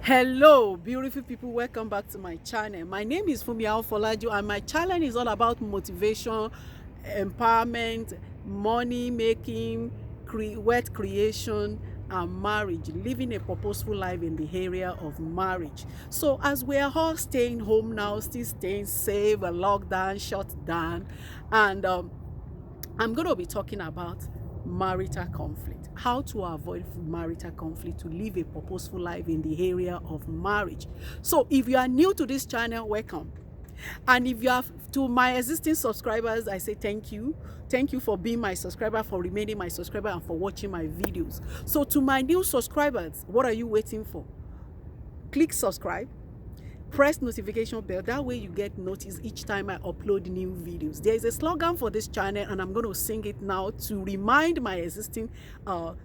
Hello beautiful people, welcome back to my channel. My name is Fumi Folaju and my channel is all about motivation, empowerment, money making, wealth creation and marriage, living a purposeful life in the area of marriage. So as we are all staying home now, still staying safe, a lockdown, shut down, and I'm going to be talking about marital conflict, how to avoid marital conflict to live a purposeful life in the area of marriage. So if you are new to this channel, welcome. And if you have, to my existing subscribers, I say thank you for being my subscriber, for remaining my subscriber, and for watching my videos. So to my new subscribers, what are you waiting for? Click subscribe, press notification bell, that way you get notice each time I upload new videos. There is a slogan for this channel and I'm going to sing it now to remind my existing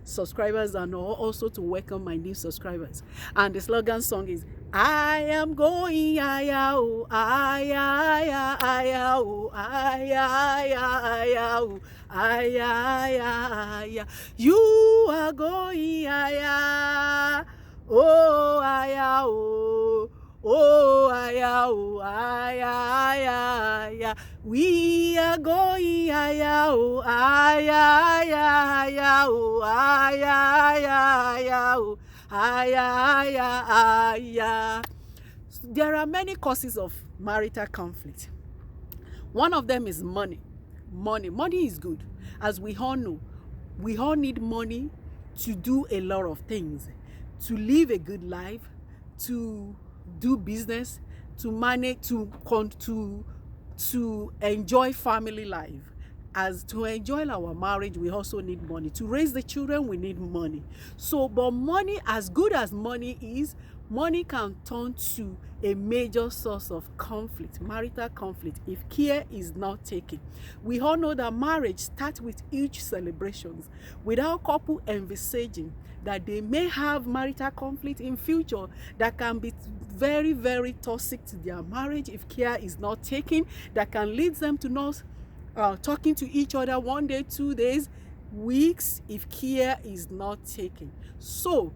subscribers and also to welcome my new subscribers. And the slogan song is, I am going aya oh aya aya aya oh aya aya oh aya aya, you are going aya oh aya oh. Oh, aya, oh, aya, aya, aya. We are going, aya, oh, aya, aya, aya, oh, aya, aya, aya, oh, aya, aya, aya. There are many causes of marital conflict. One of them is money. Money is good. As we all know, we all need money to do a lot of things, to live a good life, to do business, to manage, to enjoy family life. As to enjoy our marriage, we also need money. To raise the children, we need money. So, but money, as good as money is, money can turn to a major source of conflict, marital conflict, if care is not taken. We all know that marriage starts with huge celebrations, without couple envisaging that they may have marital conflict in future that can be very, very toxic to their marriage if care is not taken, that can lead them to not talking to each other 1 day, 2 days, weeks, if care is not taken. So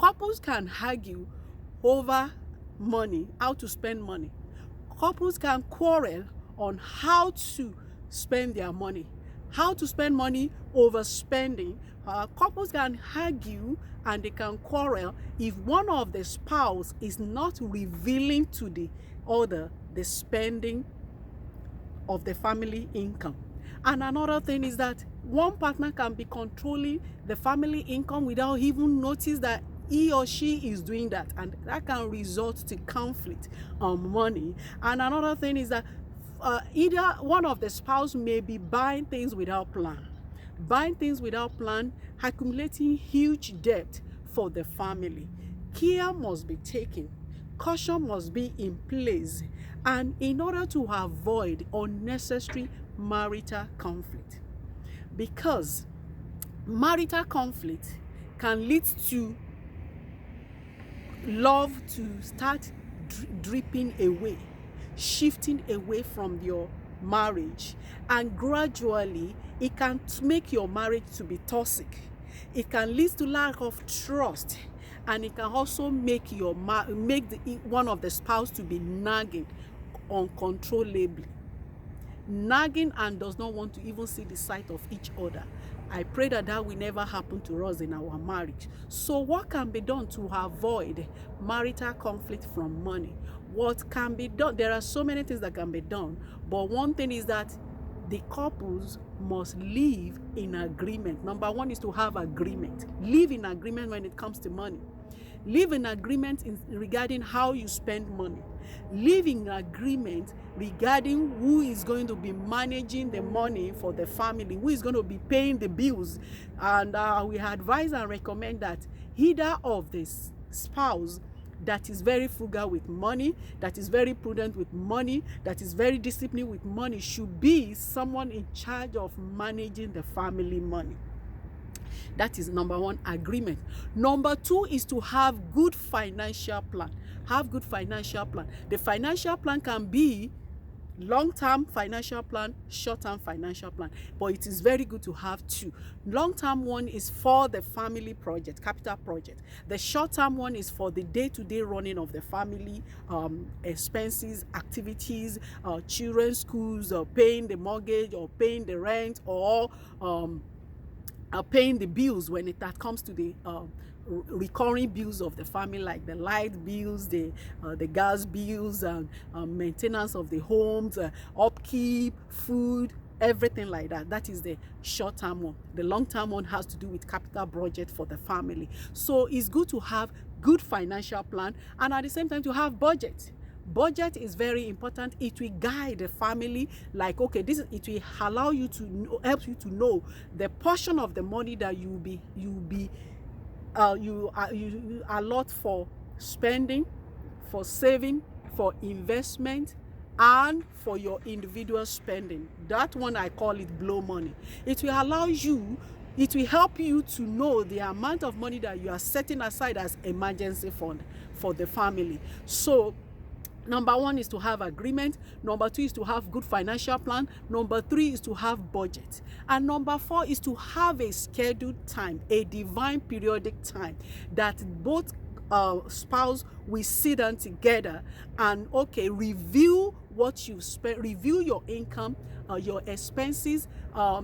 couples can argue over money, how to spend money. Couples can quarrel on how to spend their money, how to spend money, overspending. Couples can argue and they can quarrel if one of the spouse is not revealing to the other the spending of the family income. And another thing is that one partner can be controlling the family income without even notice that he or she is doing that, and that can result to conflict on money. And another thing is that either one of the spouse may be buying things without plan, accumulating huge debt for the family. Care must be taken, caution must be in place, and in order to avoid unnecessary marital conflict, because marital conflict can lead to love to start dripping away, shifting away from your marriage, and gradually it can make your marriage to be toxic. It can lead to lack of trust, and it can also make one of the spouse to be nagging uncontrollably, and does not want to even see the sight of each other. I pray that that will never happen to us in our marriage. So what can be done to avoid marital conflict from money? What can be done? There are so many things that can be done, but one thing is that the couples must live in agreement. Number one is to have agreement. Live in agreement when it comes to money. Live in agreement regarding how you spend money. Live in agreement regarding who is going to be managing the money for the family, who is going to be paying the bills. And we advise and recommend that either of the spouse that is very frugal with money, that is very prudent with money, that is very disciplined with money, should be someone in charge of managing the family money. That is number one, agreement. Number two is to have good financial plan. Have good financial plan. The financial plan can be long-term financial plan, short-term financial plan, but it is very good to have two. Long-term one is for the family project, capital project. The short-term one is for the day-to-day running of the family, expenses, activities, children's schools, paying the mortgage or paying the rent, or paying the bills when that comes to the recurring bills of the family, like the light bills, the gas bills, and maintenance of the homes, upkeep, food, everything like that. That is the short-term one. The long-term one has to do with capital budget for the family. So it's good to have good financial plan, and at the same time to have budget. Budget is very important. It will guide the family, like, okay, it will allow you to know, help you to know the portion of the money that you allot for spending, for saving, for investment, and for your individual spending. That one, I call it blow money. It will help you to know the amount of money that you are setting aside as emergency fund for the family. So number one is to have agreement. Number two is to have good financial plan. Number three is to have budget. And number four is to have a scheduled time, a divine periodic time that both spouse will sit down together and, okay, review what you spend, review your income, your expenses,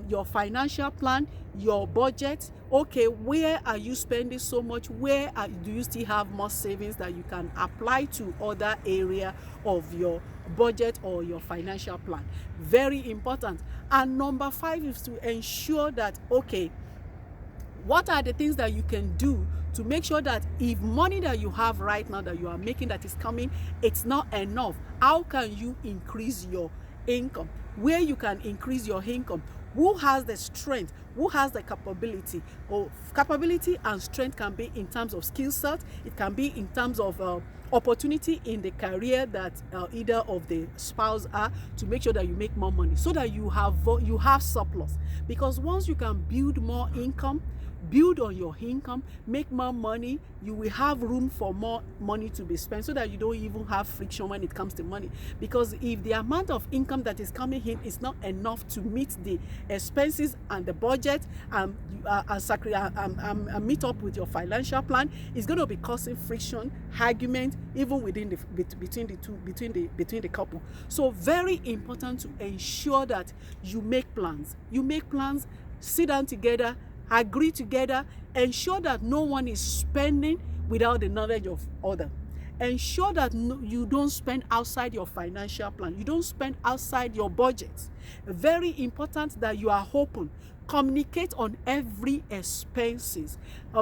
your financial plan, your budget. Okay, where are you spending so much? Do you still have more savings that you can apply to other area of your budget or your financial plan? Very important. And number five is to ensure that, okay, what are the things that you can do to make sure that if money that you have right now that you are making that is coming, it's not enough? How can you increase your income? Where you can increase your income? Who has the strength? Who has the capability? Capability and strength can be in terms of skill set. It can be in terms of opportunity in the career that either of the spouse are, to make sure that you make more money so that you have surplus. Because once you can build more income, build on your income, make more money, you will have room for more money to be spent, so that you don't even have friction when it comes to money. Because if the amount of income that is coming in is not enough to meet the expenses and the budget and meet up with your financial plan, it's going to be causing friction, argument, even between the couple. So very important to ensure that you make plans. Sit down together, agree together, ensure that no one is spending without the knowledge of other. Ensure that you don't spend outside your financial plan. You don't spend outside your budget. Very important that you are open. Communicate on every expenses.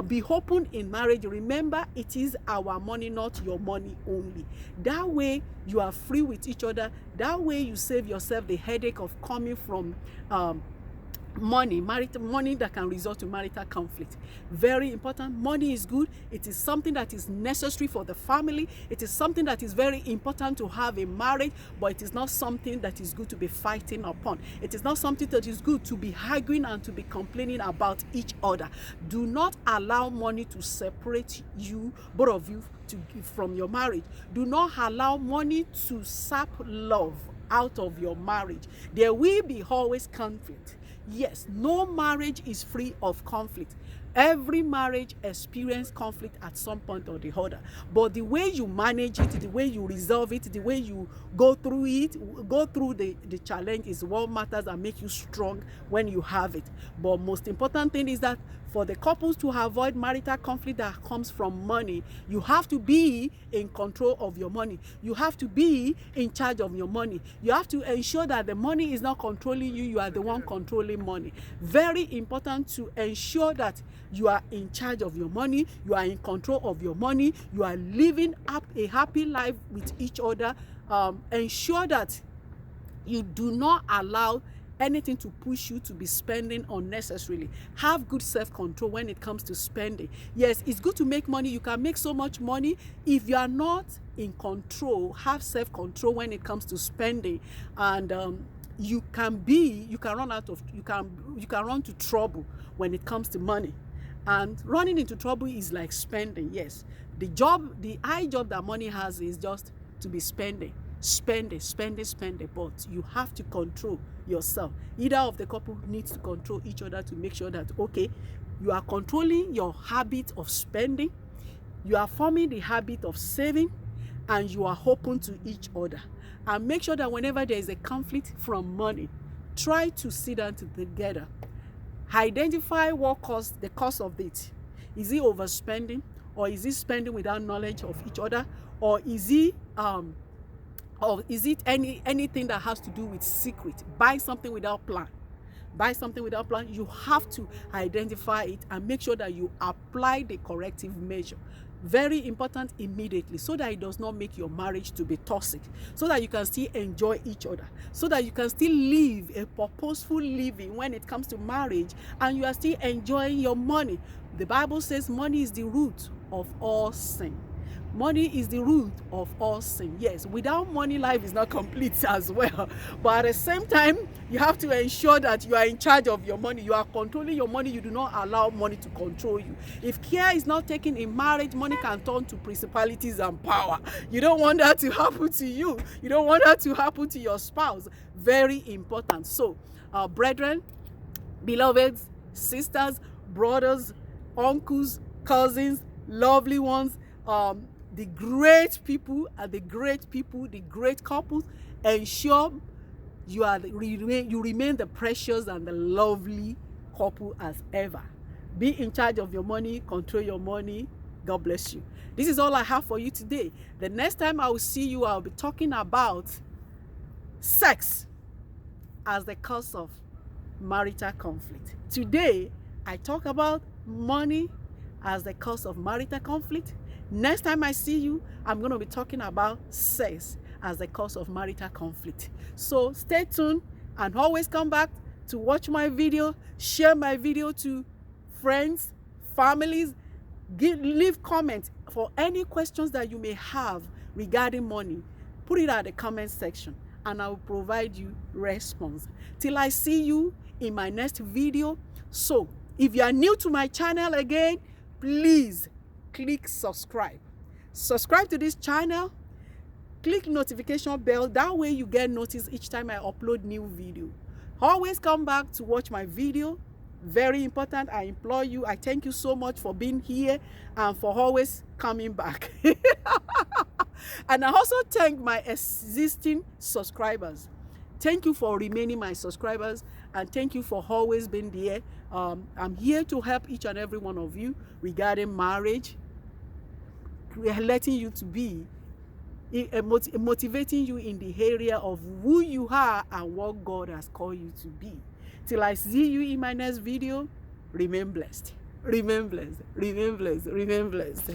Be open in marriage. Remember, it is our money, not your money only. That way you are free with each other. That way you save yourself the headache of coming from money that can result to marital conflict. Very important. Money is good. It is something that is necessary for the family. It is something that is very important to have in marriage, but it is not something that is good to be fighting upon. It is not something that is good to be arguing and to be complaining about each other. Do not allow money to separate you, both of you, from your marriage. Do not allow money to sap love out of your marriage. There will be always conflict. Yes, no marriage is free of conflict. Every marriage experiences conflict at some point or the other. But the way you manage it, the way you resolve it, the way you go through the challenge is what matters and make you strong when you have it. But most important thing is that for the couples to avoid marital conflict that comes from money, you have to be in control of your money. You have to be in charge of your money. You have to ensure that the money is not controlling you. You are the one controlling money. Very important to ensure that you are in charge of your money. You are in control of your money. You are living up a happy life with each other. Ensure that you do not allow anything to push you to be spending unnecessarily. Have good self-control when it comes to spending. Yes, it's good to make money. You can make so much money. If you are not in control, have self-control when it comes to spending, and you can run to trouble when it comes to money. And running into trouble is like spending. Yes, the high job that money has is just to be spending. spending, but you have to control yourself. Either of the couple needs to control each other to make sure that, okay, you are controlling your habit of spending, you are forming the habit of saving, and you are open to each other. And make sure that whenever there is a conflict from money, try to sit down together. Identify what caused the cause of it. Is it overspending, or is it spending without knowledge of each other, or is it anything that has to do with secret? Buy something without plan. You have to identify it and make sure that you apply the corrective measure. Very important, immediately, so that it does not make your marriage to be toxic, so that you can still enjoy each other, so that you can still live a purposeful living when it comes to marriage, and you are still enjoying your money. The Bible says money is the root of all sin. Money is the root of all sin. Yes, without money, life is not complete as well. But at the same time, you have to ensure that you are in charge of your money. You are controlling your money. You do not allow money to control you. If care is not taken in marriage, money can turn to principalities and power. You don't want that to happen to you. You don't want that to happen to your spouse. Very important. So, brethren, beloveds, sisters, brothers, uncles, cousins, lovely ones, the great people and the great couples, ensure you remain the precious and the lovely couple as ever. Be in charge of your money, control your money. God bless you. This is all I have for you today. The next time I will see you, I'll be talking about sex as the cause of marital conflict. Today, I talk about money as the cause of marital conflict. Next time I see you, I'm going to be talking about sex as the cause of marital conflict. So stay tuned and always come back to watch my video, share my video to friends, families, leave comments for any questions that you may have regarding money. Put it at the comment section and I will provide you response. Till I see you in my next video. So if you are new to my channel again, please click subscribe. Subscribe to this channel. Click notification bell. That way you get notice each time I upload new video. Always come back to watch my video. Very important. I implore you. I thank you so much for being here and for always coming back. And I also thank my existing subscribers. Thank you for remaining my subscribers, and thank you for always being there. I'm here to help each and every one of you regarding marriage, letting you to be, motivating you in the area of who you are and what God has called you to be. Till I see you in my next video, remain blessed. Remain blessed. Remain blessed. Remain blessed.